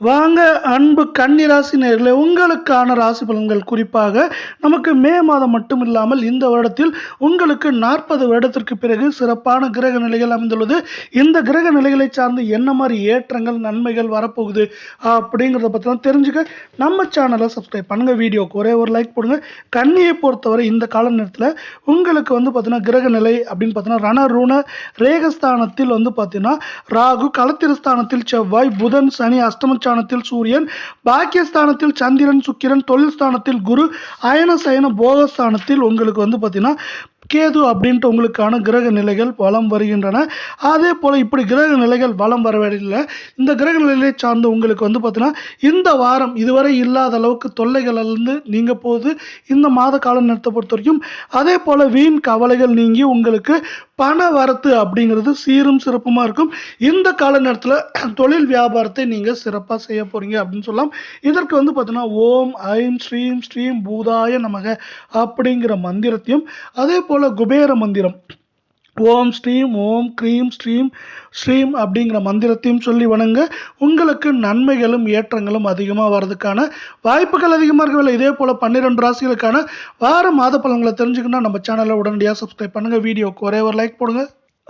வாங்க அன்பு கன்னி ராசி நேயர்களே, உங்களுக்கான ராசி பலன்கள் குறிப்பாக நமக்கு மே மாதம் மட்டும் இல்லாமல் இந்த வருடத்தில் உங்களுக்கு 40 வருடத்திற்கு பிறகு சிறப்பான கிரக நிலைகள் அமைந்துள்ளது. இந்த கிரக நிலைகளை சார்ந்து என்ன மாதிரி ஏற்றங்கள் நன்மைகள் வரப்போகுது அப்படிங்கிறத பற்றி தான் தெரிஞ்சுக்க நம்ம சேனலை சப்ஸ்கிரைப் பண்ணுங்கள். வீடியோக்கு ஒரே ஒரு லைக் போடுங்க. கன்னியை பொறுத்தவரை இந்த கால நேரத்தில் உங்களுக்கு பார்த்தீங்கன்னா கிரக நிலை அப்படின்னு பார்த்தீங்கன்னா ரணருண ரேகஸ்தானத்தில் பார்த்தீங்கன்னா ராகு, களத்திரஸ்தானத்தில் செவ்வாய், புதன், சனி, அஷ்டம சூரியன், பாக்கியஸ்தானத்தில் சந்திரன், சுக்கிரன், தொழில் ஸ்தானத்தில் குரு, அயன சயன போகஸ்தானத்தில் உங்களுக்கு பார்த்தீங்கன்னா கேது அப்படின்ட்டு உங்களுக்கான கிரக நிலைகள் வலம் வருகின்றன. அதே போல் இப்படி கிரக நிலைகள் வலம் வரவில்லை. இந்த கிரக நிலையை சார்ந்து உங்களுக்கு பார்த்தீங்கன்னா இந்த வாரம் இதுவரை இல்லாத அளவுக்கு தொல்லைகளிலிருந்து நீங்க போகுது இந்த மாத கால நேரத்தை பொறுத்த வரைக்கும். அதே போல் வீண் கவலைகள் நீங்கி உங்களுக்கு பண வரத்து அப்படிங்கிறது சீரும் சிறப்புமாக இருக்கும். இந்த கால நேரத்தில் தொழில் வியாபாரத்தை நீங்கள் சிறப்பாக செய்ய போகிறீங்க அப்படின்னு சொல்லலாம். இதற்கு பார்த்தீங்கன்னா ஓம் ஐம் ஸ்ரீம் ஸ்ரீம் பூதாய நமக அப்படிங்கிற மந்திரத்தையும், அதே போல் குபேர மந்திரம் ஓம் ஸ்ரீம் ஓம் க்ரீம் ஸ்ரீம் ஸ்ரீம் அப்படிங்கிற மந்திரத்தையும் சொல்லி வணங்க உங்களுக்கு நன்மைகளும் ஏற்றங்களும் அதிகமாக வர்றதுக்கான வாய்ப்புகள் அதிகமாக இருக்கவில்லை. இதே போல் 12 ராசிகளுக்கான வார மாத பலன்களை தெரிஞ்சுக்கணும்னா நம்ம சேனலை உடனடியாக சப்ஸ்கிரைப் பண்ணுங்கள். வீடியோக்கு ஒரே ஒரு லைக் போடுங்க.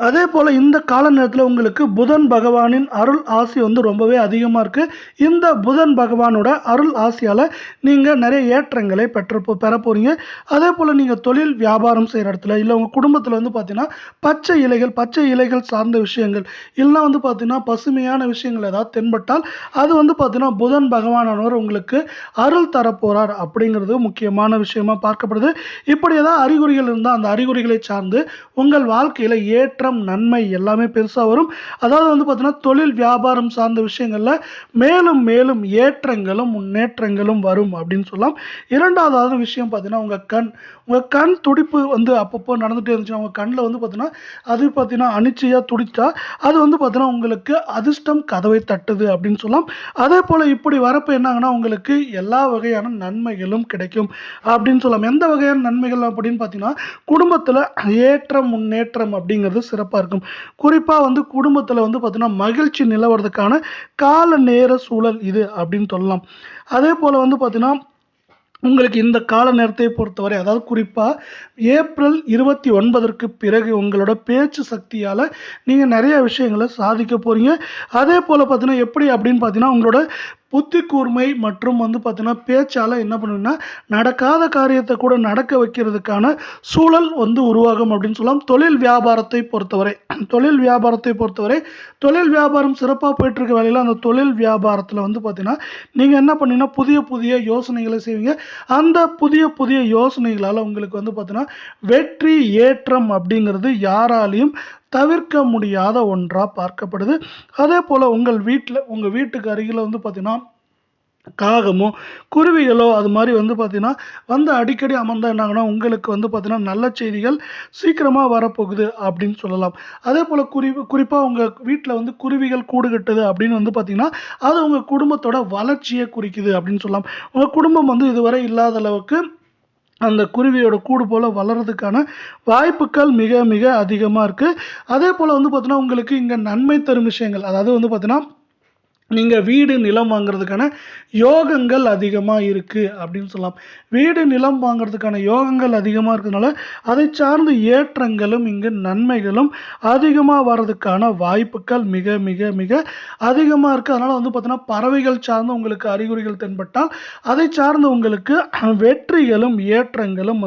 அதே போல் இந்த கால நேரத்தில் உங்களுக்கு புதன் பகவானின் அருள் ஆசி ரொம்பவே அதிகமாக இருக்குது. இந்த புதன் பகவானோட அருள் ஆசியால் நீங்கள் நிறைய ஏற்றங்களை பெற போகிறீங்க. அதே போல் நீங்கள் தொழில் வியாபாரம் செய்கிற இடத்துல இல்லை உங்கள் குடும்பத்தில் பார்த்தீங்கன்னா பச்சை இலைகள் சார்ந்த விஷயங்கள் இல்லைனா பார்த்தீங்கன்னா பசுமையான விஷயங்கள் ஏதாவது தென்பட்டால் அது பார்த்தீங்கன்னா புதன் பகவானவர் உங்களுக்கு அருள் தரப்போகிறார் அப்படிங்கிறது முக்கியமான விஷயமா பார்க்கப்படுது. இப்படி ஏதாவது அறிகுறிகள் இருந்தால் அந்த அறிகுறிகளை சார்ந்து உங்கள் வாழ்க்கையில் ஏற்றம் நன்மை எல்லாமே பெருசா வரும். அதாவது பார்த்தீங்கன்னா தொழில் வியாபாரம் சார்ந்த விஷயங்கள்ல மேலும் மேலும் ஏற்றங்களும் முன்னேற்றங்களும் வரும் அப்படின்னு சொல்லலாம். இரண்டாவது விஷயம் பார்த்தீங்கன்னா உங்க கண் துடிப்பு அப்பப்போ நடந்துட்டே இருந்துச்சு. உங்க கண்ணில் பார்த்தீங்கன்னா அது பார்த்தீங்கன்னா அனிச்சையா துடிச்சா அது பார்த்தீங்கன்னா உங்களுக்கு அதிர்ஷ்டம் கதவை தட்டுது அப்படின்னு சொல்லலாம். அதே போல இப்படி வரப்ப என்னாங்கன்னா உங்களுக்கு எல்லா வகையான நன்மைகளும் கிடைக்கும் அப்படின்னு சொல்லலாம். எந்த வகையான நன்மைகள் அப்படின்னு பார்த்தீங்கன்னா குடும்பத்தில் ஏற்றம் முன்னேற்றம் அப்படிங்கிறது சிறப்பாக இருக்கும். குறிப்பாக குடும்பத்தில் பார்த்தீங்கன்னா மகிழ்ச்சி நிலவரதுக்கான கால நேர சூழல் இது அப்படின்னு சொல்லலாம். அதே போல் பார்த்தீங்கன்னா உங்களுக்கு இந்த கால நேரத்தை பொறுத்தவரை அதாவது குறிப்பாக ஏப்ரல் 29க்கு பிறகு உங்களோட பேச்சு சக்தியால் நீங்கள் நிறைய விஷயங்களை சாதிக்க போகிறீங்க. அதே போல் பார்த்தீங்கன்னா எப்படி அப்படின்னு பார்த்தீங்கன்னா உங்களோட புத்தி கூர்மை மற்றும் பார்த்தீங்கன்னா பேச்சால் என்ன பண்ணுன்னா நடக்காத காரியத்தை கூட நடக்க வைக்கிறதுக்கான சூழல் உருவாகும் அப்படின்னு சொல்லலாம். தொழில் வியாபாரத்தை பொறுத்தவரை தொழில் வியாபாரம் சிறப்பாக போயிட்டு இருக்க வேலையில் அந்த தொழில் வியாபாரத்தில் பார்த்தீங்கன்னா நீங்கள் என்ன பண்ணீங்கன்னா புதிய யோசனைகளை செய்வீங்க. அந்த புதிய யோசனைகளால் உங்களுக்கு பார்த்தீங்கன்னா வெற்றி ஏற்றம் அப்படிங்கிறது யாராலையும் தவிர்க்க முடியாத ஒன்றா பார்க்கப்படுது. அதே போல் உங்கள் வீட்டுக்கு அருகில் பார்த்தீங்கன்னா காகமோ குருவிகளோ அது மாதிரி பார்த்தீங்கன்னா அடிக்கடி அமர்ந்தா என்னாங்கன்னா உங்களுக்கு பார்த்தீங்கன்னா நல்ல செய்திகள் சீக்கிரமாக வரப்போகுது அப்படின்னு சொல்லலாம். அதே போல் குறிப்பாக உங்கள் வீட்டில் குருவிகள் கூடு கட்டுது அப்படின்னு பார்த்தீங்கன்னா அது உங்கள் குடும்பத்தோட வளர்ச்சியை குறிக்குது அப்படின்னு சொல்லலாம். உங்கள் குடும்பம் இதுவரை இல்லாத அளவுக்கு அந்த குருவியோட கூடு போல் வளர்கிறதுக்கான வாய்ப்புகள் மிக மிக அதிகமாக இருக்குது. அதே போல் பார்த்தீங்கன்னா உங்களுக்கு இங்கே நன்மை தரும் விஷயங்கள் அதாவது பார்த்தீங்கன்னா நீங்கள் வீடு நிலம் வாங்குறதுக்கான யோகங்கள் அதிகமாக இருக்குது அப்படின்னு சொல்லலாம். வீடு நிலம் வாங்குறதுக்கான யோகங்கள் அதிகமாக இருக்கிறதுனால அதை சார்ந்த ஏற்றங்களும் இங்கு நன்மைகளும் அதிகமாக வர்றதுக்கான வாய்ப்புகள் மிக மிக மிக அதிகமாக இருக்குது. அதனால் பார்த்தீங்கன்னா பறவைகள் சார்ந்து உங்களுக்கு அறிகுறிகள் தென்பட்டால் அதை சார்ந்து உங்களுக்கு வெற்றிகளும் ஏற்றங்களும்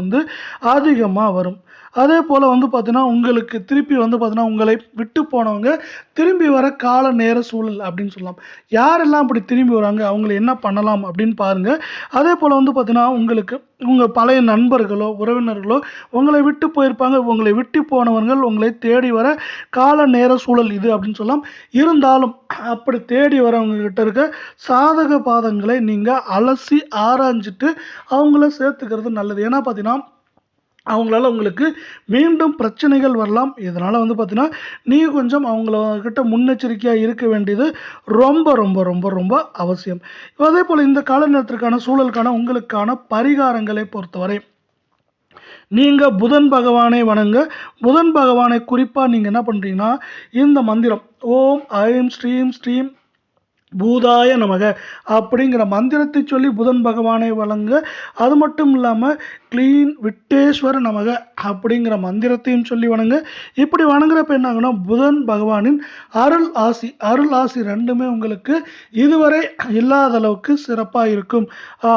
அதிகமாக வரும். அதே போல் பார்த்தீங்கன்னா உங்களுக்கு திருப்பி பார்த்தீங்கன்னா உங்களை விட்டு போனவங்க திரும்பி வர கால நேர சூழல் அப்படின்னு சொல்லலாம். யாரெல்லாம் அப்படி திரும்பி வராங்க அவங்களை என்ன பண்ணலாம் அப்படின்னு பாருங்கள். அதே போல் பார்த்தீங்கன்னா உங்களுக்கு உங்கள் பழைய நண்பர்களோ உறவினர்களோ உங்களை விட்டு போயிருப்பாங்க. உங்களை விட்டு போனவர்கள் உங்களை தேடி வர கால நேர சூழல் இது அப்படின்னு சொல்லலாம். இருந்தாலும் அப்படி தேடி வரவங்க கிட்ட இருக்க சாதக பாதங்களை நீங்கள் அலசி ஆராய்ஞ்சிட்டு அவங்கள சேர்த்துக்கிறது நல்லது. ஏன்னா பார்த்தீங்கன்னா அவங்களால உங்களுக்கு மீண்டும் பிரச்சனைகள் வரலாம். இதனால் பார்த்தீங்கன்னா நீங்கள் கொஞ்சம் அவங்கக்கிட்ட முன்னெச்சரிக்கையாக இருக்க வேண்டியது ரொம்ப ரொம்ப ரொம்ப ரொம்ப அவசியம். அதே போல் இந்த கால நேரத்திற்கான சூழலுக்கான உங்களுக்கான பரிகாரங்களை பொறுத்தவரை நீங்கள் புதன் பகவானை வணங்க. புதன் பகவானை குறிப்பாக நீங்கள் என்ன பண்ணுறீங்கன்னா இந்த மந்திரம் ஓம் ஐம் ஸ்ரீம் ஸ்ரீம் பூதாய நமக அப்படிங்கிற மந்திரத்தை சொல்லி புதன் பகவானை வணங்க. அது மட்டும் இல்லாமல் க்ளீன் விட்டேஸ்வர நமக அப்படிங்கிற மந்திரத்தையும் சொல்லி வணங்க. இப்படி வணங்குறப்ப என்ன ஆகுனா புதன் பகவானின் அருள் ஆசி ரெண்டுமே உங்களுக்கு இதுவரை இல்லாத அளவுக்கு சிறப்பாக இருக்கும்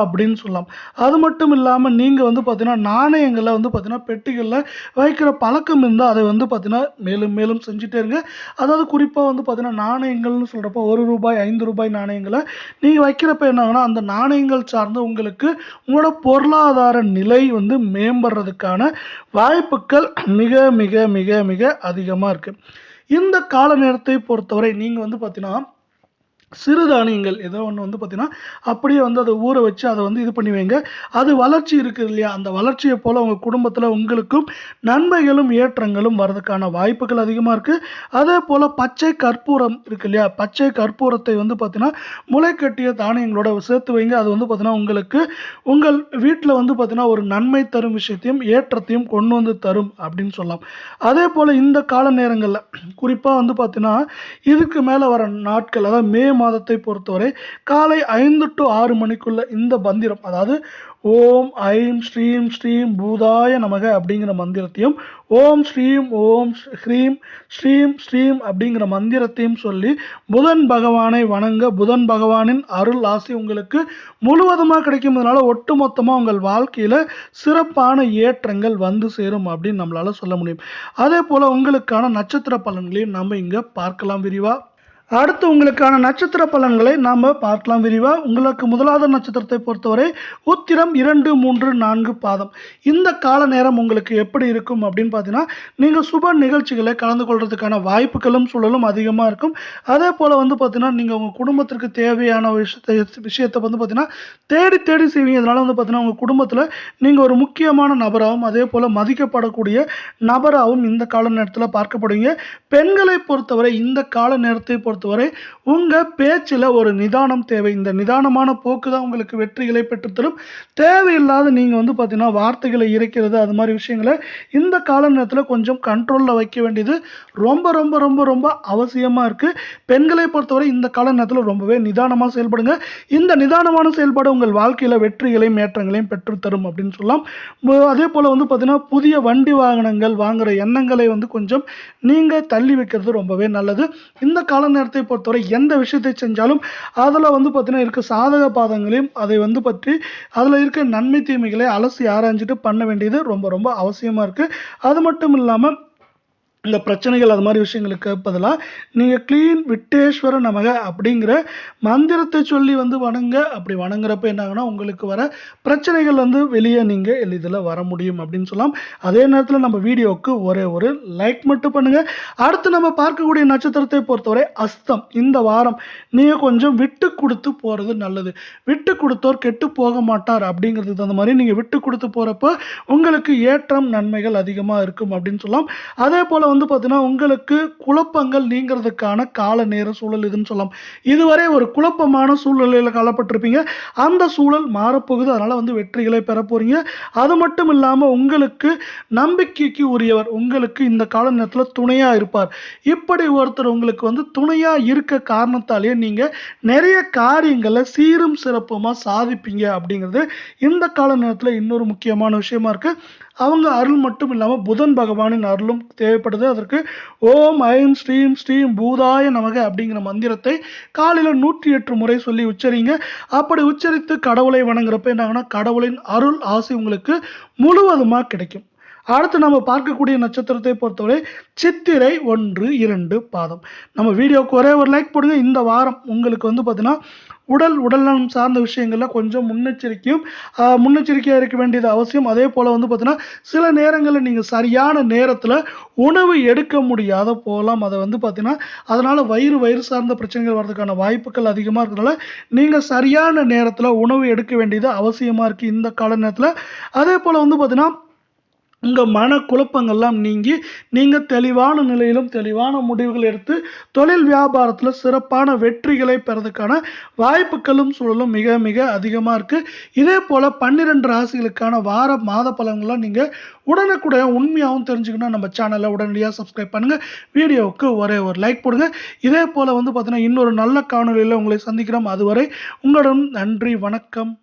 அப்படின்னு சொல்லலாம். அது மட்டும் இல்லாமல் நீங்கள் வந்து பார்த்தீங்கன்னா நாணயங்களை வந்து பார்த்தீங்கன்னா பெட்டிகளில் வைக்கிற பழக்கம் இருந்தால் அதை வந்து பார்த்தீங்கன்னா மேலும் மேலும் செஞ்சுட்டே இருங்க. அதாவது குறிப்பாக வந்து பார்த்தீங்கன்னா நாணயங்கள்னு சொல்கிறப்போ ₹1 ₹5 நாணயங்களை நீங்கள் வைக்கிறப்ப என்ன ஆகுனா அந்த நாணயங்கள் சார்ந்து உங்களுக்கு உங்களோட பொருளாதார நிலை வந்து மேம்படுறதுக்கான வாய்ப்புகள் மிக மிக மிக மிக அதிகமாக இருக்குது. இந்த கால நேரத்தை பொறுத்தவரை நீங்கள் வந்து பார்த்தீங்கன்னா சிறுதானியங்கள் ஏதோ ஒன்று வந்து பார்த்தீங்கன்னா அப்படியே வந்து அதை ஊற வச்சு அதை வந்து இது பண்ணி வைங்க. அது வளர்ச்சி இருக்குது இல்லையா, அந்த வளர்ச்சியை போல் உங்கள் குடும்பத்தில் உங்களுக்கும் நன்மைகளும் ஏற்றங்களும் வர்றதுக்கான வாய்ப்புகள் அதிகமாக இருக்குது. அதே போல் பச்சை கற்பூரம் இருக்கு இல்லையா, பச்சை கற்பூரத்தை வந்து பார்த்தீங்கன்னா முளைக்கட்டிய தானியங்களோட சேர்த்து வைங்க. அது வந்து பார்த்தீங்கன்னா உங்களுக்கு உங்கள் வீட்டில் வந்து பார்த்தீங்கன்னா ஒரு நன்மை தரும் விஷயத்தையும் ஏற்றத்தையும் கொண்டு வந்து தரும் அப்படின்னு சொல்லலாம். அதே போல் இந்த கால நேரங்களில் குறிப்பாக வந்து பார்த்தீங்கன்னா இதுக்கு மேலே வர நாட்கள், அதாவது மே மாதத்தை பொறுத்தவரை காலை 5 to 6 மணிக்குள்ள இந்த மந்திரம், அதாவது ஓம் ஐம் ஸ்ரீம் ஸ்ரீம் பூதாய நமக அப்படிங்கிற மந்திரத்தையும் ஓம் ஹ்ரீம் ஸ்ரீம் ஸ்ரீம் அப்படிங்கிற மந்திரத்தையும் சொல்லி புதன் பகவானை வணங்க. புதன் பகவானின் அருள் ஆசி உங்களுக்கு முழுவதுமாக கிடைக்கும்னால ஒட்டுமொத்தமாக உங்கள் வாழ்க்கையில் சிறப்பான ஏற்றங்கள் வந்து சேரும் அப்படின்னு நம்மளால சொல்ல முடியும். அதே போல் உங்களுக்கான நட்சத்திர பலன்களையும் நம்ம இங்கே பார்க்கலாம் விரிவாக. அடுத்து உங்களுக்கான நட்சத்திர பலன்களை நாம் பார்க்கலாம் விரிவாக. உங்களுக்கு முதலாவது நட்சத்திரத்தை பொறுத்தவரை உத்திரம் 2, 3, 4 பாதம். இந்த கால நேரம் உங்களுக்கு எப்படி இருக்கும் அப்படின்னு பார்த்தீங்கன்னா நீங்கள் சுப நிகழ்ச்சிகளை கலந்து கொள்றதுக்கான வாய்ப்புகளும் சூழலும் அதிகமாக இருக்கும். அதே போல் வந்து பார்த்தீங்கன்னா நீங்கள் உங்கள் குடும்பத்திற்கு தேவையான விஷயத்தை வந்து பார்த்தீங்கன்னா தேடி தேடி செய்வீங்க. அதனால் வந்து பார்த்தீங்கன்னா உங்கள் குடும்பத்தில் நீங்கள் ஒரு முக்கியமான நபராகவும் அதே போல் மதிக்கப்படக்கூடிய நபராகவும் இந்த கால நேரத்தில் பார்க்கப்படுவீங்க. பெண்களை பொறுத்தவரை இந்த கால நேரத்தை பொறுத்தவரை உங்கள் பேச்சில் ஒரு நிதானம் தேவை. இந்த நிதானமான போக்கு தான் உங்களுக்கு வெற்றிகளை பெற்றுத்தரும். தேவையில்லாத நீங்கள் வந்து பார்த்தீங்கன்னா வார்த்தைகளை இறைக்கிறது அது மாதிரி விஷயங்களை இந்த கால நேரத்தில் கொஞ்சம் கண்ட்ரோலில் வைக்க வேண்டியது ரொம்ப ரொம்ப ரொம்ப ரொம்ப அவசியமாக இருக்குது. பெண்களை பொறுத்தவரை இந்த கால நேரத்தில் ரொம்பவே நிதானமாக செயல்படுங்க. இந்த நிதானமான செயல்பாடு உங்கள் வாழ்க்கையில் வெற்றிகளையும் ஏற்றங்களையும் பெற்றுத்தரும் அப்படின்னு சொல்லலாம். அதே போல் வந்து பார்த்தீங்கன்னா புதிய வண்டி வாகனங்கள் வாங்குகிற எண்ணங்களை வந்து கொஞ்சம் நீங்கள் தள்ளி வைக்கிறது ரொம்பவே நல்லது. இந்த கால நேரத்தை பொறுத்தவரை எந்த விஷயத்தை செஞ்சாலும் அதில் வந்து பார்த்தீங்கன்னா இருக்க சாதக பாதங்களையும் அதை வந்து பற்றி அதில் இருக்க நன்மை தீமைகளை அலசி ஆராய்ஞ்சிட்டு பண்ண வேண்டியது ரொம்ப ரொம்ப அவசியமாக இருக்குது. அது மட்டும் இல்லாமல் இந்த பிரச்சனைகள் அது மாதிரி விஷயங்களுக்கு பதிலாக நீங்கள் க்ளீன் விட்டேஸ்வர நமக அப்படிங்கிற மந்திரத்தை சொல்லி வந்து வணங்க. அப்படி வணங்குறப்ப என்ன ஆகுனா உங்களுக்கு வர பிரச்சனைகள் வந்து வெளியே நீங்கள் எளிதில் வர முடியும் அப்படின்னு சொல்லலாம். அதே நேரத்தில் நம்ம வீடியோவுக்கு ஒரே ஒரு லைக் மட்டும் பண்ணுங்கள். அடுத்து நம்ம பார்க்கக்கூடிய நட்சத்திரத்தை பொறுத்தவரை அஸ்தம். இந்த வாரம் நீங்கள் கொஞ்சம் விட்டு கொடுத்து போகிறது நல்லது. விட்டு கொடுத்தோர் கெட்டு போக மாட்டார் அப்படிங்கிறதுக்கு தகுந்த மாதிரி நீங்கள் விட்டு கொடுத்து போகிறப்ப உங்களுக்கு ஏற்றம் நன்மைகள் அதிகமாக இருக்கும் அப்படின்னு சொல்லலாம். அதே போல் வந்து பார்த்தீங்கன்னா உங்களுக்கு குழப்பங்கள் நீங்கிறதுக்கான கால நேர சூழல் இதுன்னு சொல்லலாம். இதுவரை ஒரு குழப்பமான சூழ்நிலையில் காலப்பட்டிருப்பீங்க, அந்த சூழல் மாறப்போகுது. அதனால் வந்து வெற்றிகளை பெற போறீங்க. அது மட்டும் இல்லாமல் உங்களுக்கு நம்பிக்கைக்கு உரியவர் உங்களுக்கு இந்த கால நேரத்தில் துணையாக இருப்பார். இப்படி ஒருத்தர் உங்களுக்கு வந்து துணையாக இருக்க காரணத்தாலேயே நீங்கள் நிறைய காரியங்களை சீரும் சிறப்புமாக சாதிப்பீங்க அப்படிங்கிறது இந்த கால நேரத்தில் இன்னொரு முக்கியமான விஷயமா இருக்குது. அவங்க அருள் மட்டும் இல்லாமல் புதன் பகவானின் அருளும் தேவைப்படுது. அதற்கு ஓம் ஐம் ஸ்ரீம் ஸ்ரீம் பூதாய நமக அப்படிங்கிற மந்திரத்தை காலையில் 108 முறை சொல்லி உச்சரிங்க. அப்படி உச்சரித்து கடவுளை வணங்குறப்ப என்ன கடவுளின் அருள் ஆசி உங்களுக்கு முழுவதுமாக கிடைக்கும். அடுத்து நம்ம பார்க்கக்கூடிய நட்சத்திரத்தை பொறுத்தவரை சித்திரை 1, 2 பாதம். நம்ம வீடியோவுக்கு ஒரே ஒரு லைக் போடுங்க. இந்த வாரம் உங்களுக்கு வந்து பார்த்தீங்கன்னா உடல்நலம் சார்ந்த விஷயங்களில் கொஞ்சம் முன்னெச்சரிக்கையாக இருக்க வேண்டியது அவசியம். அதே போல் வந்து பார்த்தீங்கன்னா சில நேரங்களில் நீங்கள் சரியான நேரத்தில் உணவு எடுக்க முடியாத போகலாம். அதை வந்து பார்த்தீங்கன்னா அதனால் வயிறு சார்ந்த பிரச்சனைகள் வர்றதுக்கான வாய்ப்புகள் அதிகமாக இருக்கிறதுனால நீங்கள் சரியான நேரத்தில் உணவு எடுக்க வேண்டியது அவசியமாக இருக்குது இந்த கால நேரத்தில். அதே போல் வந்து பார்த்தீங்கன்னா உங்கள் மனக்குழப்பங்கள்லாம் நீங்கி நீங்கள் தெளிவான நிலையிலும் தெளிவான முடிவுகள் எடுத்து தொழில் வியாபாரத்தில் சிறப்பான வெற்றிகளை பெறதுக்கான வாய்ப்புகளும் சூழலும் மிக மிக அதிகமாக இருக்குது. இதே போல் 12 ராசிகளுக்கான வார மாத பலன்கள்லாம் நீங்கள் உடனுக்குடன் உண்மையாகவும் தெரிஞ்சுக்கணும் நம்ம சேனலை உடனடியாக சப்ஸ்கிரைப் பண்ணுங்கள். வீடியோவுக்கு ஒரே ஒரு லைக் போடுங்க. இதே போல் பார்த்தீங்கன்னா இன்னொரு நல்ல காணொலியில் உங்களை சந்திக்கிறோம். அதுவரை உங்களிடம் நன்றி, வணக்கம்.